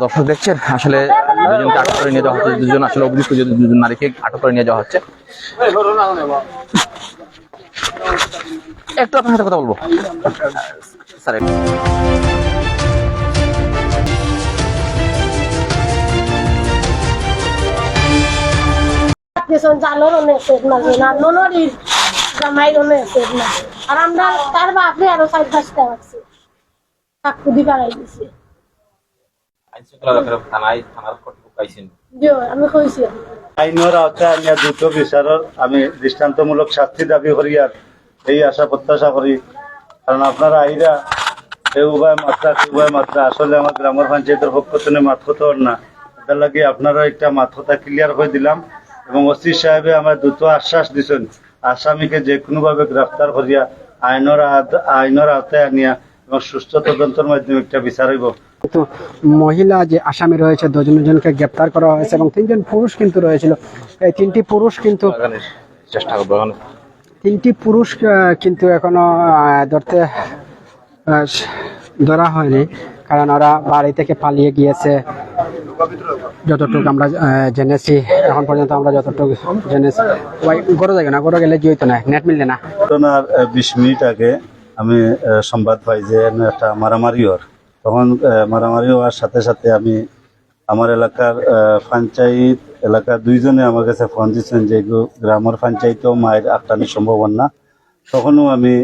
দর্শক দেখছেন আসলে দুজনকে আটক করে নিয়ে যাওয়া হচ্ছে, দুজন আসলে অভিযুক্ত দুজন নারীকে আটক করে নিয়ে যাওয়া হচ্ছে। একটু আপনার সাথে কথা বলবো স্যার। আর আমরা তার বাপরে আরো 4-5টা আছে চাকরি বাড়াই দিছি। আমি কইছি আইনের আওতায় আনিয়া দ্রুত বিচারের আমি দৃষ্টান্তমূলক শাস্তি দাবি করি আর এই আশা প্রত্যাশা করি। কারণ আপনারা আইরা এই উভয় মাত্রা আসলে আমার গ্রামের পঞ্চায়েতের পক্ষ থেকে মাত হতো না, তার লাগে আপনারা একটা মাথা ক্লিয়ার করে দিলাম এবং ওসি সাহেবে আমার দ্রুত আশ্বাস দিচ্ছেন আসামিকে যে কোনোভাবে গ্রেফতার করিয়া আইনের আওতায় আনিয়া এবং সুস্থ তদন্তের মাধ্যমে একটা বিচার হইব। কিন্তু মহিলা যে আসামি রয়েছে দুজনকে গ্রেপ্তার করা হয়েছে এবং 3জন পুরুষ কিন্তু রয়েছিল। এই 3টি পুরুষ কিন্তু এখনো ধরা হয়নি, কারণ ওরা বাড়ি থেকে পালিয়ে গিয়েছে যতটুকু আমরা জেনেছি। এখন পর্যন্ত আমরা যতটুকু জেনেছি গড়ে যাবে না, গড়ে গেলে জয়িত না, নেট মিললে না। 20 মিনিট আগে আমি সংবাদ পাই যে একটা মারামারি হওয়ার, তখন মারামারি হওয়ার সাথে সাথে আমি আমার এলাকার পঞ্চায়েত এলাকার 2জনে আমার কাছে ফোন দিচ্ছেন যে গ্রামের পঞ্চায়েতেও মায়ের আটটানি সম্ভব না। তখনও আমি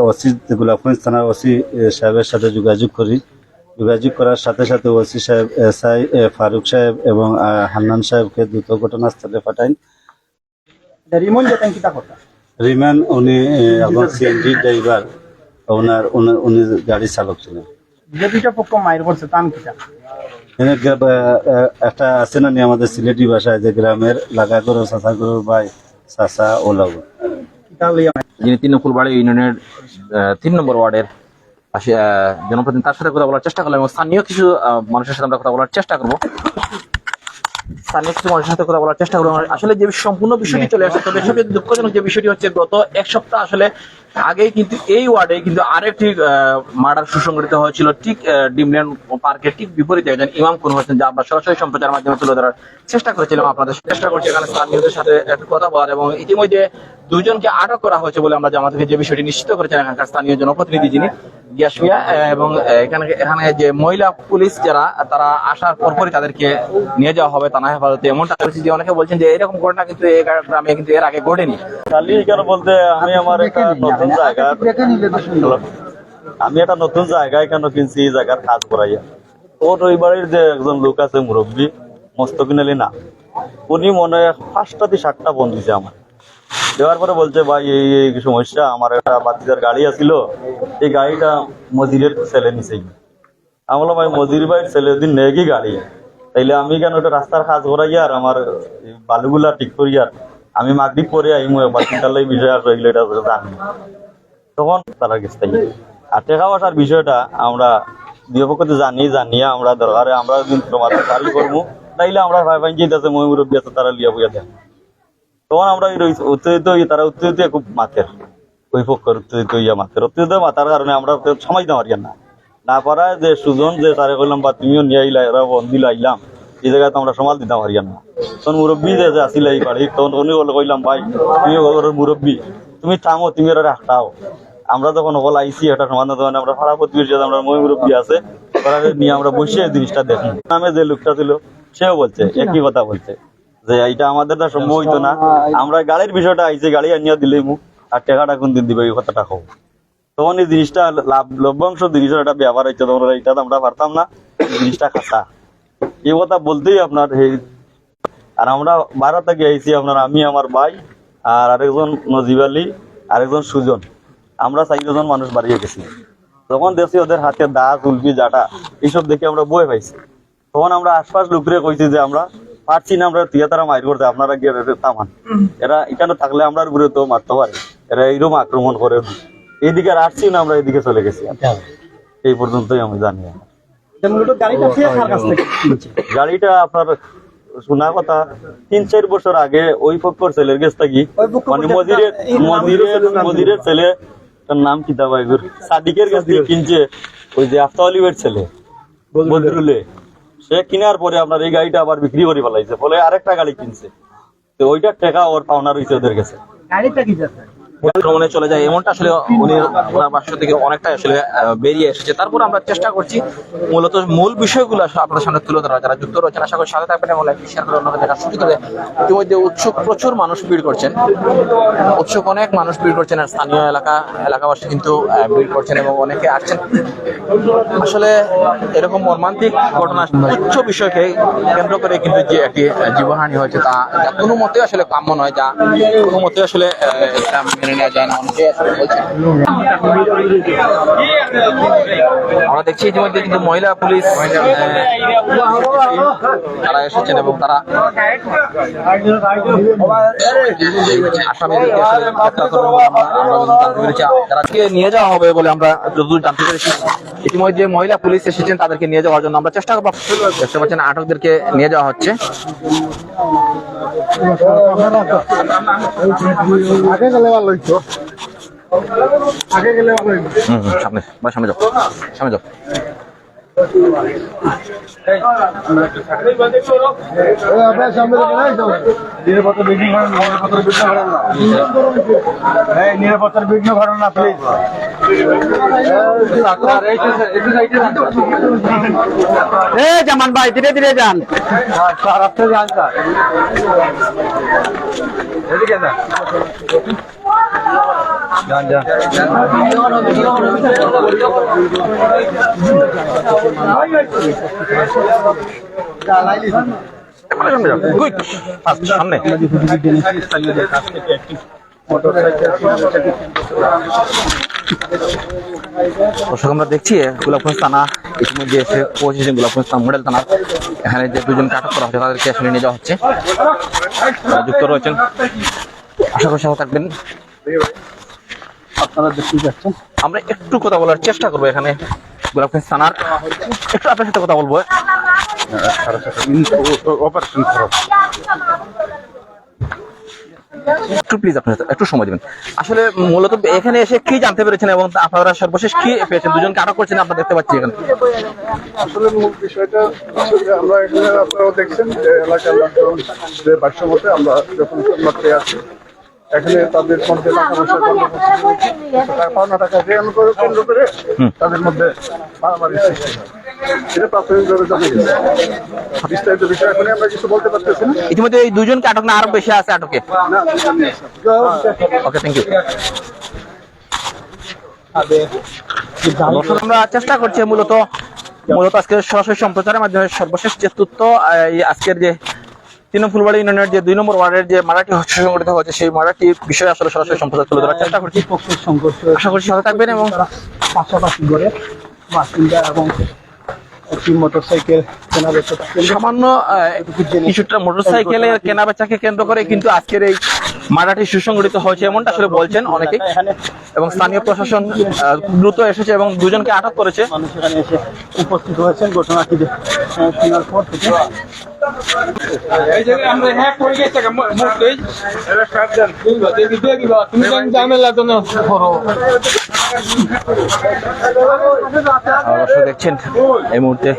ওসি গোলাপগঞ্জ থানার ওসি সাহেবের সাথে যোগাযোগ করার সাথে সাথে ওসি সাহেব SI ফারুক সাহেব এবং হান্নান সাহেবকে দ্রুত ঘটনাস্থলে পাঠান। রিমান উনি এবং CNG ড্রাইভার উনি গাড়ি চালক ছিলেন। যে দুইটা পক্ষ মায়ের করছে তান কিটা একটা আছে না আমাদের সিলেটি ভাষায় যে গ্রামের লাগা করো চাষা করো ভাই চাষা ও লাগো, যিনি 3 ফুলবাড়ি ইউনিয়নের 3 নম্বর ওয়ার্ডের জনপ্রতিনিধি, তার সাথে কথা বলার চেষ্টা করলাম এবং স্থানীয় কিছু মানুষের সাথে আমরা কথা বলার চেষ্টা করবো। আসলে যে সম্পূর্ণ বিষয়টি চলে আসে, তবে সবচেয়ে দুঃখজনক যে বিষয়টি হচ্ছে গত এক সপ্তাহ আসলে আগেই কিন্তু এই ওয়ার্ডে কিন্তু আরেকটি মার্ডার সুসংগঠিত হয়েছিল ঠিক ডিমল্যান্ড পার্কের ঠিক বিপরীতে একজন ইমাম খুন হয়েছেন, যা আমরা সরাসরি সম্প্রচারের মাধ্যমে তুলে ধরার চেষ্টা করেছিলাম। আপনাদের চেষ্টা করছি এখানে স্থানীয়দের সাথে একটু কথা বলার, এবং ইতিমধ্যে 2জনকে আটক করা হয়েছে বলে আমরা আমাদেরকে যে বিষয়টি নিশ্চিত করেছেন এখানকার স্থানীয় জনপ্রতিনিধি যিনি গিয়াসমিয়া, এবং এখানে যে মহিলা পুলিশ যারা তারা আসার পরপরই তাদেরকে নিয়ে যাওয়া হবে থানা হেফাজতে। এমনটা যে অনেকে বলছেন যে এরকম ঘটনা কিন্তু এই গ্রামে কিন্তু এর আগে ঘটেনি। বলতে আমি আমার একটা নতুন জায়গায় কেন কিনছি, এই জায়গার কাজ করাইয়া ওর ওই বাড়ির যে একজন লোক আছে মুরব্বী মোস্তকিন আলী না, উনি মনে হয় 5টা থেকে 7টা ফোন দিছে আমার। দেওয়ার পরে বলছে ভাই এই সমস্যা, আমার একটা বাতিজার গাড়ি আছিল, এই গাড়িটা মজিরের ছেলে নিছে। আমি বললাম ভাই মজির ভাই ছেলে দিন নেই কি গাড়ি, তাইলে আমি কেন একটা রাস্তার কাজ করাইয়া আর আমার বালুগুলা ঠিক করিয়া আমি মাগরিব পরে আইমু বাতিটার বিষয় আর এগুলো এটা জানি। তখন তারা গেছে আর টেকা বসার বিষয়টা আমরা দুই পক্ষতে জানিয়ে আমরা দরকারে আমরা তোমাদের চালু করবো, তাইলে আমরা ভাই পঞ্চায়েত আছে মই মুরব্বী আছে তারা লিয়া বইয়া দেন। তখন আমরা উত্তেজিত তারা উত্তেজিত খুব মাথের ওই পক্ষের উত্তেজিত উত্তেজিত মাথার কারণে আমরা সময় দিতে পারি না পারায় যে সুজন যে তারে কইলাম বা তুমিও নিয়ে আইলা এরা বন্দিল আইলাম এই জায়গায় তো আমরা সমাল দিতে পারি না। তখন মুরব্বী যে আসিল এই বাড়ি তখন উনি বলে কইলাম ভাই তুমি ঘরের মুরব্বী তুমি থামো, তুমি এরা রাখটাও। আমরা যখন ওগুলো আইসি একটা সমাধান তখন আমরা পাড়া প্রতিবেশী আমরা মই মুরব্বী আছে ওরা নিয়ে আমরা বসে এই জিনিসটা দেখি। নামে যে লোকটা ছিল সেও বলছে একই কথা বলছে যে এইটা আমাদের তো সম্ভব হইতো না, আমরা গাড়ির বিষয়টা আইসি গাড়ি আনিয়া দিলেই মুখ আর টাকাটা কোন দিন দিবে এই কথাটা হোক। তখন এই জিনিসটা লভ্যাংশ জিনিসের একটা ব্যাপার হইতো, তখন এইটা আমরা পারতাম না, জিনিসটা খাসা এই কথা বলতেই আপনার আর আমরা 12 থেকে আইসি আপনার আমি আমার ভাই আর আরেকজন নজিব আলী আরেকজন সুজন, আমরা 4 জন মানুষ বাড়িয়ে গেছি। তখন দেখছি ওদের হাতে দা চুলপি জাটা এইসব দেখে আমরা বয়ে পাইছি। তখন আমরা আশপাশ লোকরে কইছি যে আমরা পারছি না, আমরা থিয়েটারে মাইর করতে আপনারা গিয়ে থামান, এরা এখানে থাকলে আমরা ঘুরে তো মারতে পারে, এরা এইরকম আক্রমণ করে এইদিকে আর আসছি না, আমরা এইদিকে চলে গেছি। এই পর্যন্তই আমি জানি। গাড়িটা আপনার শোনা কথা 3-4 বছর আগে ওই পক্ষর ছেলের কাছ থেকে মানে মজিরের ছেলে লোকটার নাম কি দাবাই সাদিকের কাছ থেকে কিনছে, ওই যে আফতা অলিভের ছেলে বদরুলে, সে কেনার পরে আপনার এই গাড়িটা আবার বিক্রি করে ফেলাইছে, বলে আরেকটা গাড়ি কিনছে, তো ওইটার টাকা ওর পাওনা রয়েছে ওদের কাছে। ভ্রমণে চলে যায় এমনটা আসলে উনি ওনার বাসা থেকে অনেকটা আসলে বেরিয়ে এসেছে। তারপর আমরা চেষ্টা করছি মূলত মূল বিষয়গুলো আসলে আপনাদের সামনে তুলে ধরা। যারা যুক্ত রয়েছেন আশা করি সাথে থাকবেন এবং লাইক শেয়ার করে অন্যকে দেখার সুযোগ করে। ইতিমধ্যে উৎসুক প্রচুর মানুষ ভিড় করছেন, উৎসুক অনেক মানুষ ভিড় করছেন, আর স্থানীয় এলাকাবাসী কিন্তু ভিড় করছেন এবং অনেকে আসছেন। আসলে এরকম মর্মান্তিক ঘটনা, উচ্চ বিষয়কে কেন্দ্র করে কিন্তু যে একটি জীবনহানি হয়েছে তা কোনো মতে আসলে কাম্য নয়, যা কোনো মতে আসলে এটা মেনে নেওয়া যায় না। অনেকে আসলে বলছেন। আমরা দেখছি ইতিমধ্যে কিন্তু মহিলা পুলিশ তারা এসেছেন এবং তারা আসামিদেরকে আসলে গ্রেফতার করবেন বলে আমরা জানতে পেরেছি। তাদেরকে নিয়ে যাওয়া হবে বলে আমরা যতদূর জানতে পেরেছি। ইতিমধ্যে মহিলা পুলিশ এসেছেন, তাদেরকে নিয়ে যাওয়ার জন্য আমরা চেষ্টা করবো। দেখতে পাচ্ছেন আটকদেরকে নিয়ে যাওয়া হচ্ছে। সামনে যাও, সামনে যাও। নিরাপত্তার বিঘ্ন ঘটনা না প্লিজ। জামান ভাই ধীরে ধীরে যান। সামনে দর্শক আমরা দেখছি গোলাপগঞ্জ থানা ইতিমধ্যে এসে পৌঁছেছেন। গোলাপগঞ্জ থানা মডেল থানা, এখানে যে দুজনকে আটক করা হচ্ছে তাদেরকে আসলে নিয়ে যাওয়া হচ্ছে। যুক্ত রয়েছেন, আশা করি সাথে থাকবেন। আপনারা দেখতে যাচ্ছেন, আমরা একটু কথা বলার চেষ্টা করবো এখানে গোলাপগঞ্জ থানার, একটু আপনার সাথে কথা বলবো। অপারেশন একটু প্লিজ আপনার সাথে একটু সময় দেবেন। আসলে মূলত এখানে এসে কি জানতে পেরেছেন এবং আপনারা সর্বশেষ কি পেয়েছেন? দুজনকে আটক করছেন আপনারা দেখতে পাচ্ছি এখানে। আসলে মূল বিষয়টা আমরা এখানে আপনারাও দেখছেন যে এলাকার লোকজনের ভাষ্য মতে আমরা যখন মাত্রে আছি এখানে তাদের মধ্যে পাওনা টাকা কেন্দ্র করে তাদের মধ্যে মারামারি সৃষ্টি হয়। এটা প্রাথমিকভাবে জানা গেছে। বিস্তারিত বিষয় এখন আমরা কিছু বলতে পারতেছি না। ইতিমধ্যে এই দুজনকে আটক না আরো বেশি আছে আটকে? ওকে, থ্যাংক ইউ। আমরা চেষ্টা করছি মূলত আজকে সরাসরি সম্প্রচারের মাধ্যমে সর্বশেষ যে তথ্য, আজকের যে 3 ফুলবাড়ি ইউনিয়নের যে 2 নম্বর ওয়ার্ডের যে মারাঠি সংগঠিত হয়েছে সেই মারাঠি বিষয়ে আসলে সরাসরি সম্প্রচার তুলে ধরার চেষ্টা করছি। সংঘর্ষ আশা করছি সাথে থাকবেন এবং পাশাপাশি করে বাসিন্দা এবং একটি মোটরসাইকেল কেনা বেচা সামান্য কিছুটা মোটরসাইকেলের কেনা বেচাকে কেন্দ্র করে কিন্তু আজকের এই মারাঠি সুসংগঠিত হয়েছে এমনটা আসলে বলছেন অনেকেই, এবং স্থানীয় প্রশাসন দ্রুত এসেছে এবং দুজনকে আটক করেছে। মানুষ এখানে এসে উপস্থিত হয়েছেন ঘটনাটি শোনার পর থেকে। অবশ্যই দেখছেন এই মুহূর্তে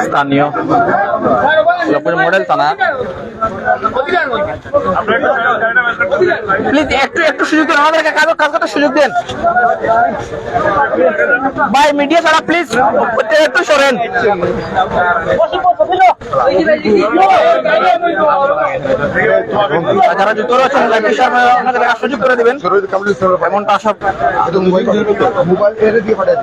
স্থানীয় মডেল থানা। প্লিজ একটু সুযোগ দেন, আমাদেরকে কাজ করতে সুযোগ দেন ভাই। মিডিয়া ছাড়া প্লিজ একটু সরেন। যারা যুক্ত রয়েছেন সুযোগ করে দিবেন এমনটা আশা। মোবাইল দিয়ে পাঠান।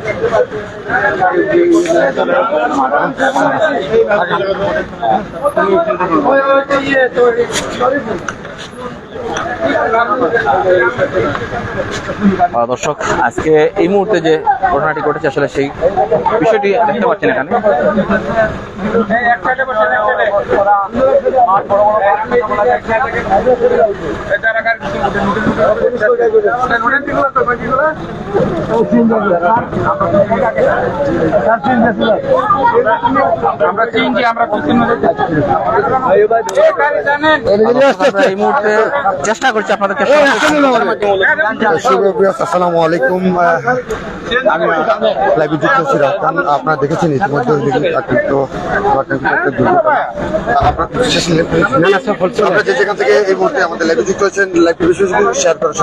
দর্শক আজকে এই মুহূর্তে যে ঘটনাটি ঘটেছে আসলে সেই বিষয়টি দেখতে পাচ্ছেন এখানে। এই মুহূর্তে চেষ্টা করছি আপনাদেরকে আসসালামু আলাইকুম। আমি লাইভে যুক্ত আছি রাতান। আপনারা দেখেছেন ইতিমধ্যে আপনারা যে যেখান থেকে এই মুহূর্তে আমাদের লাইভে যুক্ত হয়েছেন, লাইভ শেয়ার করার